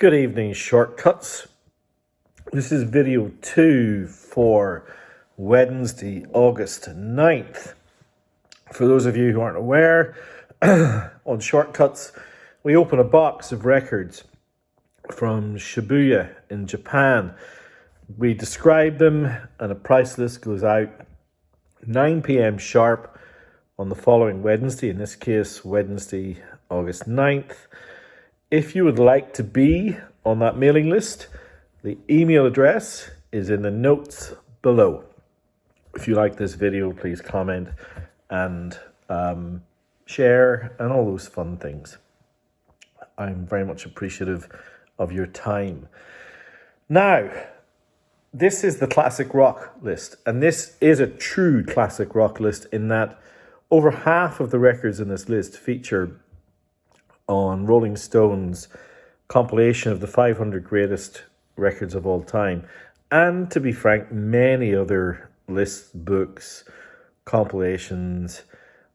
Good evening, Shortcuts. This is video 2 for Wednesday, August 9th. For those of you who aren't aware, on Shortcuts, we open a box of records from Shibuya in Japan. We describe them and a price list goes out 9 p.m. sharp on the following Wednesday, in this case, Wednesday, August 9th. If you would like to be on that mailing list, the email address is in the notes below. If you like this video, please comment and share and all those fun things. I'm very much appreciative of your time. Now, this is the classic rock list, and this is a true classic rock list in that over half of the records in this list feature on Rolling Stone's compilation of the 500 greatest records of all time. And to be frank, many other lists, books, compilations.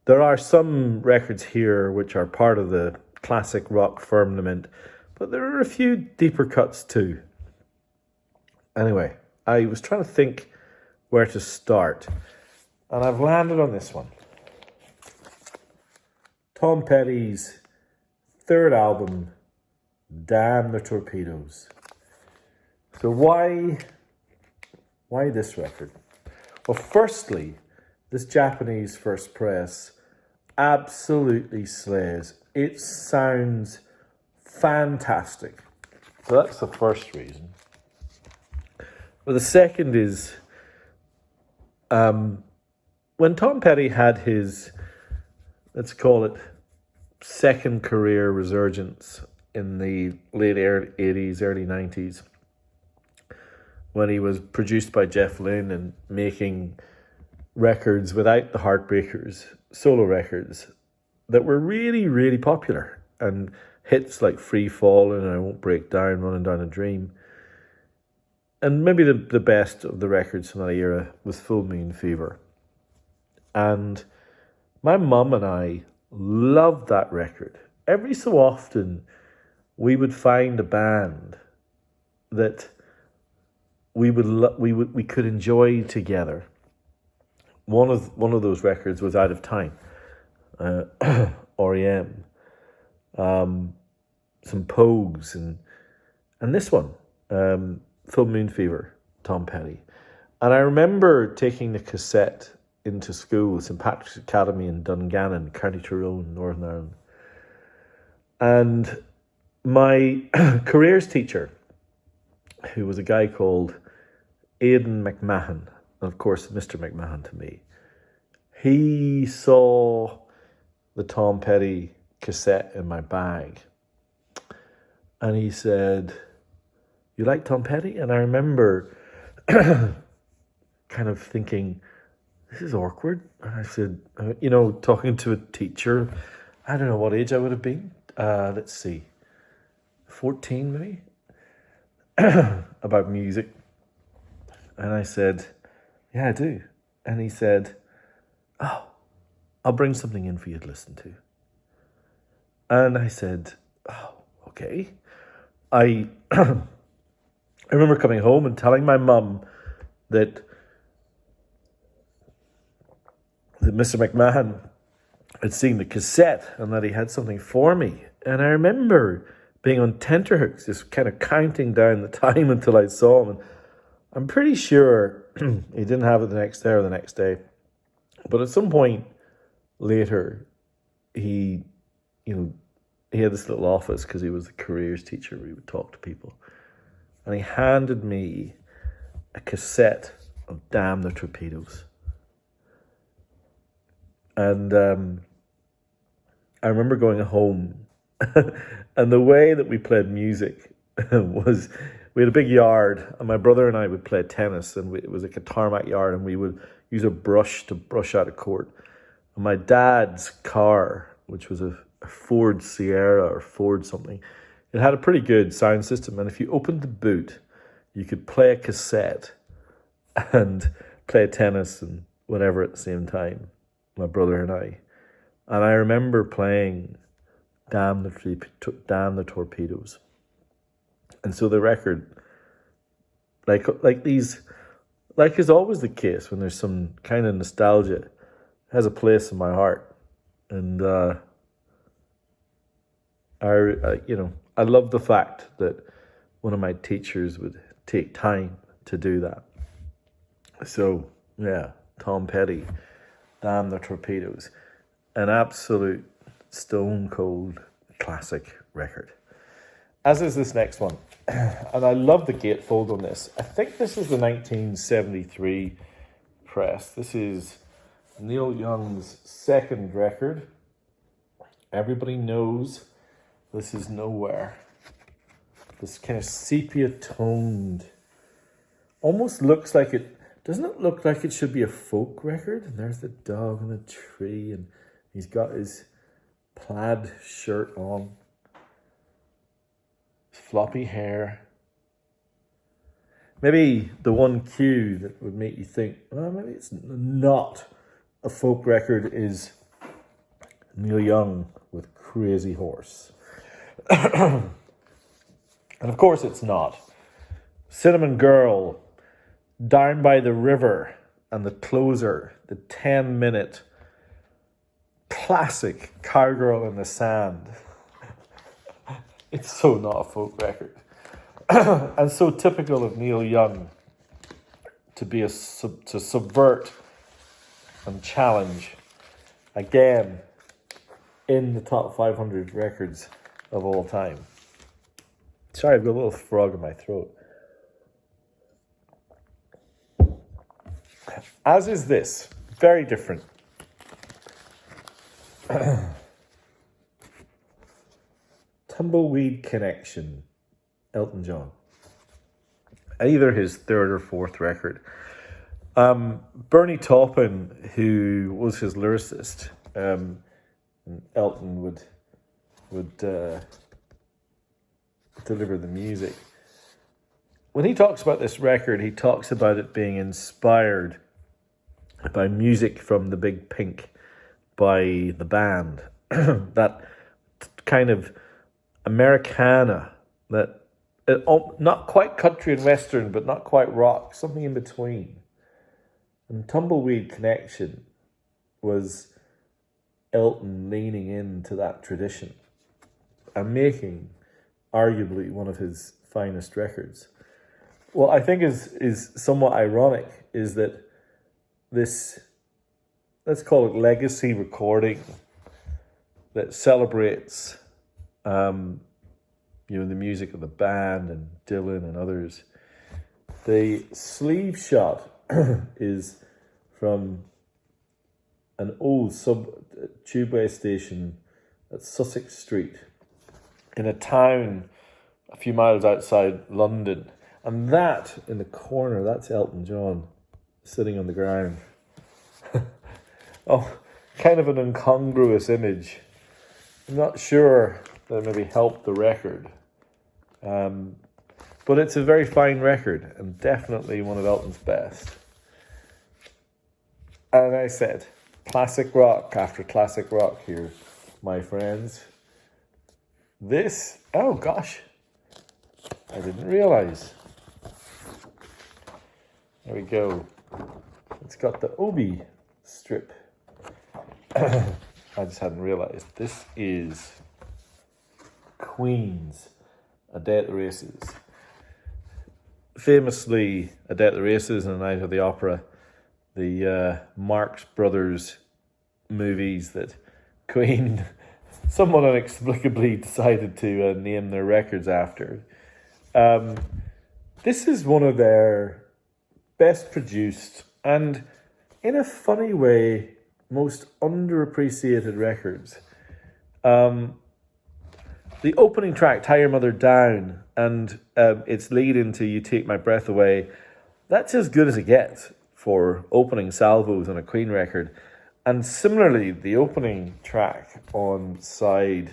There are some records here which are part of the classic rock firmament, but there are a few deeper cuts too. Anyway, I was trying to think where to start, and I've landed on this one. Tom Petty's third album, Damn the Torpedoes. So why this record? Well, firstly, this Japanese first press absolutely slays. It sounds fantastic. So that's the first reason. Well, the second is when Tom Petty had his, let's call it, second career resurgence in the late 80s, early 90s, when he was produced by Jeff Lynne and making records without the Heartbreakers, solo records that were really, really popular, and hits like Free Fallin' and I Won't Break Down, Running Down a Dream. And maybe the best of the records from that era was Full Moon Fever. And my mum and I loved that record. Every so often, we would find a band that we could enjoy together. One of those records was Out of Time, REM, some Pogues, and this one, Full Moon Fever, Tom Petty. And I remember taking the cassette into school, St Patrick's Academy in Dungannon, County Tyrone, Northern Ireland. And my careers teacher, who was a guy called Aidan McMahon, and of course Mr. McMahon to me, he saw the Tom Petty cassette in my bag. And he said, "You like Tom Petty?" And I remember kind of thinking, this is awkward. And I said, talking to a teacher, I don't know what age I would have been. Let's see, 14 maybe, about music. And I said, yeah, I do. And he said, oh, I'll bring something in for you to listen to. And I said, oh, okay. I remember coming home and telling my mum that Mr. McMahon had seen the cassette and that he had something for me. And I remember being on tenterhooks, just kind of counting down the time until I saw him. And I'm pretty sure he didn't have it the next day or the next day. But at some point later, he had this little office because he was the careers teacher where he would talk to people. And he handed me a cassette of Damn the Torpedoes. And I remember going home, and the way that we played music was, we had a big yard, and my brother and I would play tennis, and it was like a tarmac yard, and we would use a brush to brush out a court. And my dad's car, which was a Ford Sierra or Ford something, it had a pretty good sound system, and if you opened the boot, you could play a cassette and play tennis and whatever at the same time, my brother and I. And I remember playing Damn the Torpedoes. And so the record, like these, like is always the case when there's some kind of nostalgia, has a place in my heart. And I love the fact that one of my teachers would take time to do that. So yeah, Tom Petty, Damn the Torpedoes, an absolute stone cold classic record. As is this next one. And I love the gatefold on this. I think this is the 1973 press. This is Neil Young's second record. Everybody knows this is Nowhere. This kind of sepia toned, almost looks like it, doesn't it look like it should be a folk record? And there's the dog in the tree, and he's got his plaid shirt on, floppy hair. Maybe the one cue that would make you think, well, maybe it's not a folk record is Neil Young with Crazy Horse. And of course it's not. Cinnamon Girl, Down by the River, and the closer, the 10-minute classic Cowgirl in the Sand. It's so not a folk record. And so typical of Neil Young to subvert and challenge again in the top 500 records of all time. Sorry, I've got a little frog in my throat. As is this, very different. Tumbleweed Connection, Elton John. Either his third or fourth record. Bernie Taupin, who was his lyricist, Elton would deliver the music. When he talks about this record, he talks about it being inspired by music from The Big Pink, by the band. That kind of Americana, that not quite country and western, but not quite rock, something in between. And Tumbleweed Connection was Elton leaning into that tradition and making arguably one of his finest records. What I think is somewhat ironic is that this, let's call it legacy recording, that celebrates the music of the band and Dylan and others. The sleeve shot is from an old tubeway station at Sussex Street in a town a few miles outside London. And that, in the corner, that's Elton John sitting on the ground. Oh, kind of an incongruous image. I'm not sure that maybe helped the record. But it's a very fine record and definitely one of Elton's best. And I said, classic rock after classic rock here, my friends. This, oh gosh, I didn't realize. There we go. It's got the Obi strip. I just hadn't realized. This is Queen's A Day at the Races. Famously, A Day at the Races and A Night at the Opera, the Marx Brothers movies that Queen somewhat inexplicably decided to name their records after. This is one of their best produced and, in a funny way, most underappreciated records. The opening track, Tie Your Mother Down, and its lead into You Take My Breath Away, that's as good as it gets for opening salvos on a Queen record. And similarly, the opening track on side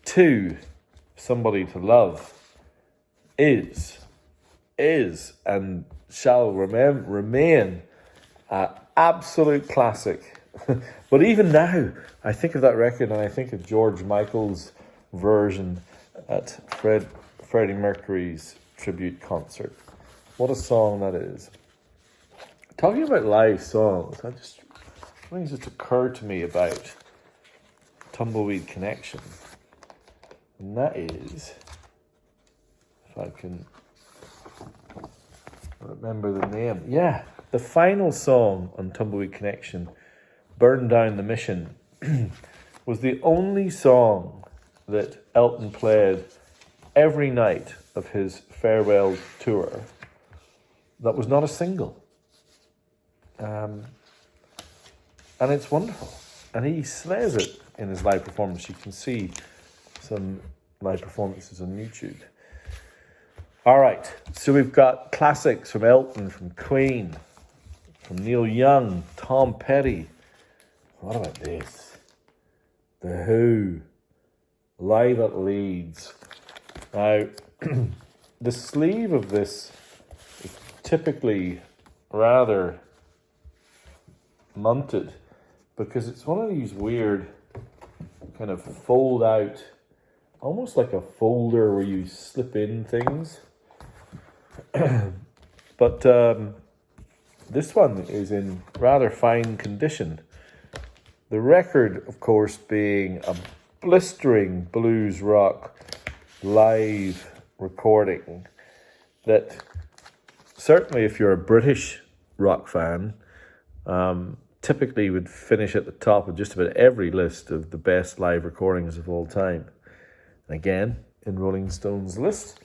2, Somebody to Love, is and shall remain an absolute classic. But even now, I think of that record and I think of George Michael's version at Fred Freddie Mercury's tribute concert. What a song that is. Talking about live songs, something just occurred to me about Tumbleweed Connection. And that is, if I can remember the name. Yeah, the final song on Tumbleweed Connection, Burn Down the Mission, was the only song that Elton played every night of his farewell tour that was not a single. And it's wonderful. And he slays it in his live performance. You can see some live performances on YouTube. All right, so we've got classics from Elton, from Queen, from Neil Young, Tom Petty. What about this? The Who, Live at Leeds. Now, the sleeve of this is typically rather munted because it's one of these weird kind of fold out, almost like a folder where you slip in things. But this one is in rather fine condition. The record, of course, being a blistering blues rock live recording that certainly if you're a British rock fan, typically would finish at the top of just about every list of the best live recordings of all time. And again, in Rolling Stone's list,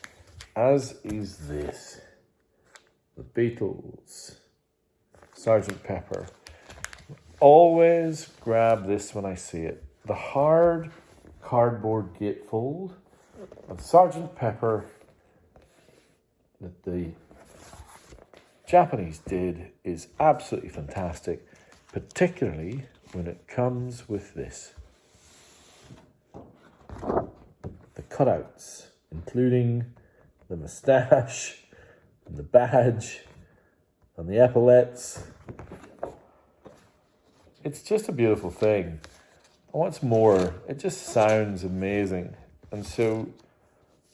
as is this. The Beatles, Sgt. Pepper. Always grab this when I see it. The hard cardboard gatefold of Sgt. Pepper that the Japanese did is absolutely fantastic, particularly when it comes with this. The cutouts, including the moustache, and the badge, and the epaulets. It's just a beautiful thing. And what's more, it just sounds amazing. And so,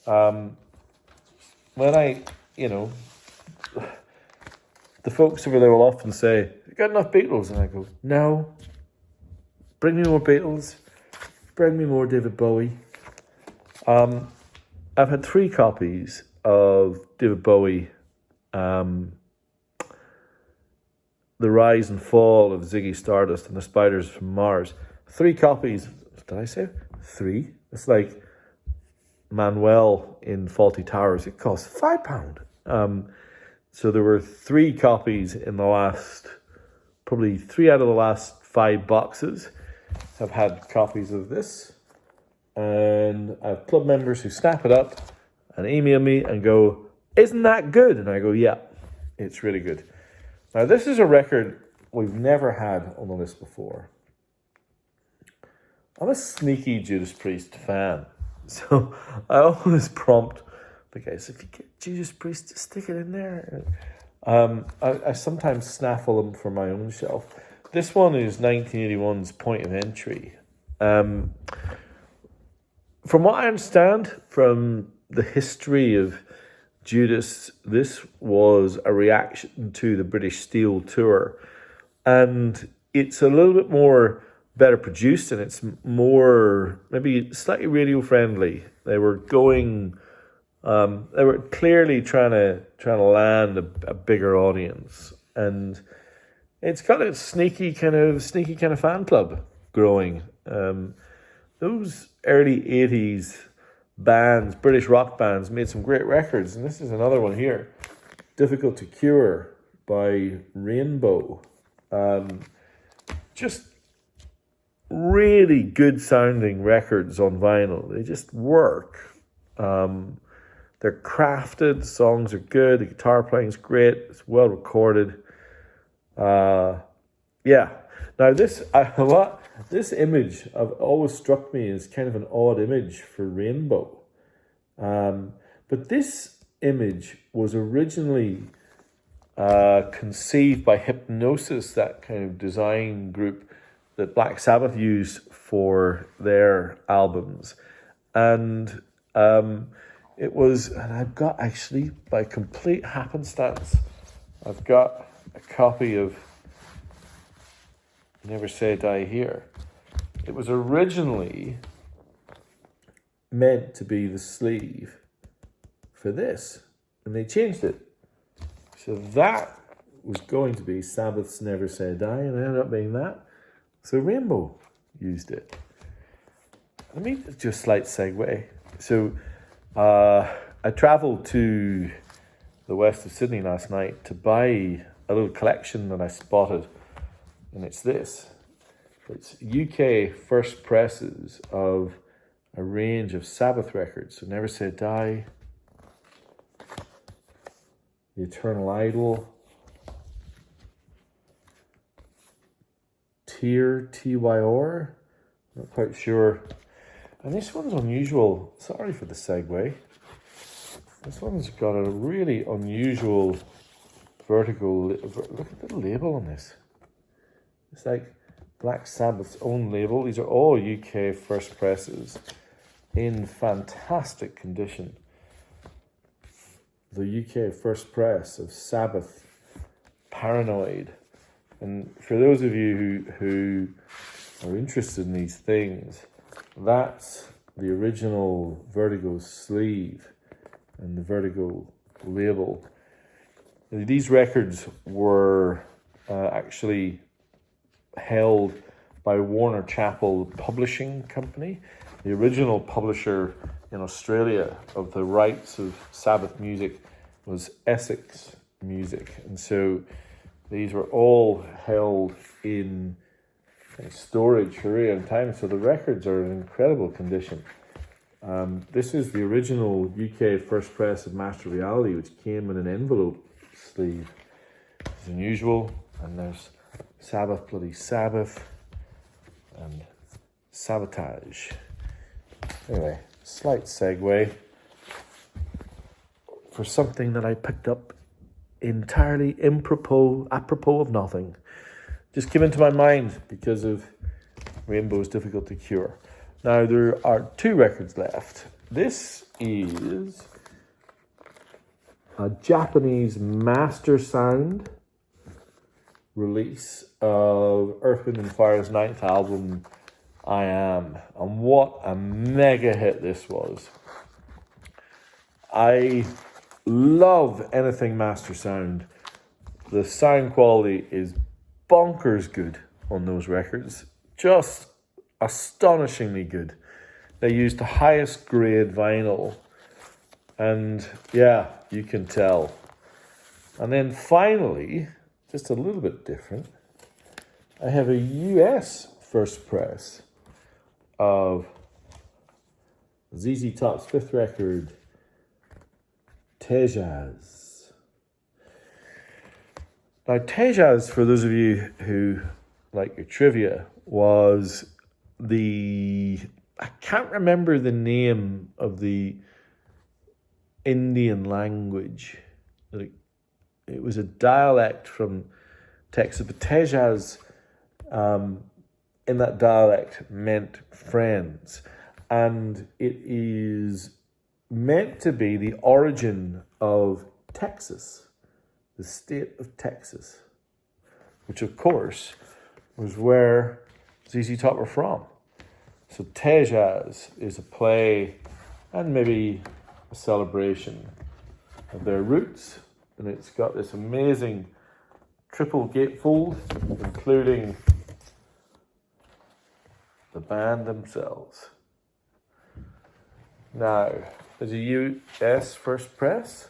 when I, the folks over there will often say, "You got enough Beatles?" And I go, "No. Bring me more Beatles. Bring me more David Bowie." I've had 3 copies of David Bowie, The Rise and Fall of Ziggy Stardust and the Spiders from Mars. 3 copies. Did I say 3? It's like Manuel in Fawlty Towers. It costs £5. So there were 3 copies in the last, probably 3 out of the last 5 boxes have had copies of this. And I have club members who snap it up and email me and go, "Isn't that good?" And I go, "Yeah, it's really good." Now, this is a record we've never had on the list before. I'm a sneaky Judas Priest fan. So I always prompt the guys, if you get Judas Priest, just stick it in there. I sometimes snaffle them for my own shelf. This one is 1981's Point of Entry. From what I understand from the history of Judas, this was a reaction to the British Steel tour. And it's a little bit more better produced and it's more, maybe slightly radio friendly. They were going, they were clearly trying to land a bigger audience. And it's got a sneaky kind of fan club growing. Those early 80s bands, British rock bands, made some great records, and this is another one here. Difficult to Cure by Rainbow. Just really good sounding records on vinyl. They just work. They're crafted, the songs are good, the guitar playing's great, it's well recorded. Yeah. Now this image always struck me as kind of an odd image for Rainbow. But this image was originally conceived by Hypnosis, that kind of design group that Black Sabbath used for their albums. And It was, and I've got actually, by complete happenstance, I've got a copy of Never Say Die here. It was originally meant to be the sleeve for this, and they changed it. So that was going to be Sabbath's Never Say Die, and it ended up being that. So Rainbow used it. Let me just slight segue. So I travelled to the west of Sydney last night to buy a little collection that I spotted, and it's this. It's UK first presses of a range of Sabbath records. So Never Say Die, The Eternal Idol, TYR, not quite sure. And this one's unusual. Sorry for the segue. This one's got a really unusual vertical. Look at the label on this. It's like Black Sabbath's own label. These are all UK first presses in fantastic condition. The UK first press of Sabbath Paranoid. And for those of you who are interested in these things, that's the original Vertigo sleeve and the Vertigo label. These records were actually held by Warner Chappell Publishing Company, the original publisher in Australia of the rights of Sabbath music was Essex Music, and so these were all held in storage for a long time. So the records are in incredible condition. This is the original UK first press of Master Reality, which came in an envelope sleeve. It's unusual, and there's Sabbath Bloody Sabbath and Sabotage. Anyway, slight segue for something that I picked up entirely apropos of nothing. Just came into my mind because of Rainbow's Difficult to Cure. Now, there are 2 records left. This is a Japanese master sound release of Earth, Wind and Fire's 9th album, I Am. And what a mega hit this was. I love anything master sound. The sound quality is bonkers good on those records. Just astonishingly good. They used the highest grade vinyl, and yeah, you can tell. And then finally, just a little bit different, I have a US first press of ZZ Top's 5th record, Tejas. Now, Tejas, for those of you who like your trivia, was I can't remember the name of the Indian language. It was a dialect from Texas, but Tejas in that dialect meant friends. And it is meant to be the origin of Texas, the state of Texas, which of course was where ZZ Top were from. So Tejas is a play and maybe a celebration of their roots, and it's got this amazing triple gatefold, including the band themselves. Now, there's a US first press.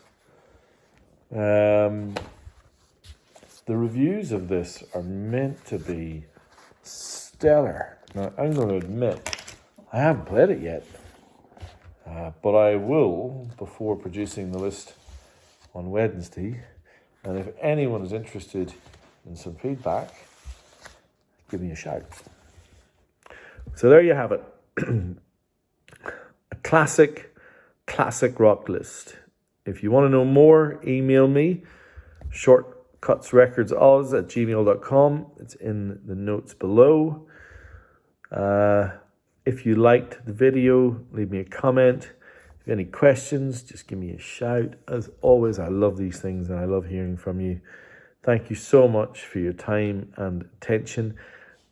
The reviews of this are meant to be stellar. Now, I'm going to admit, I haven't played it yet, but I will before producing the list on Wednesday. And if anyone is interested in some feedback, give me a shout. So there you have it. A classic rock list. If you want to know more, email me, shortcutsrecordsoz@gmail.com. It's in the notes below. If you liked the video, leave me a comment. If you have any questions, just give me a shout. As always, I love these things and I love hearing from you. Thank you so much for your time and attention.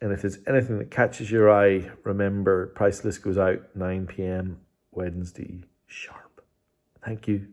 And if there's anything that catches your eye, remember, price list goes out 9 p.m. Wednesday sharp. Thank you.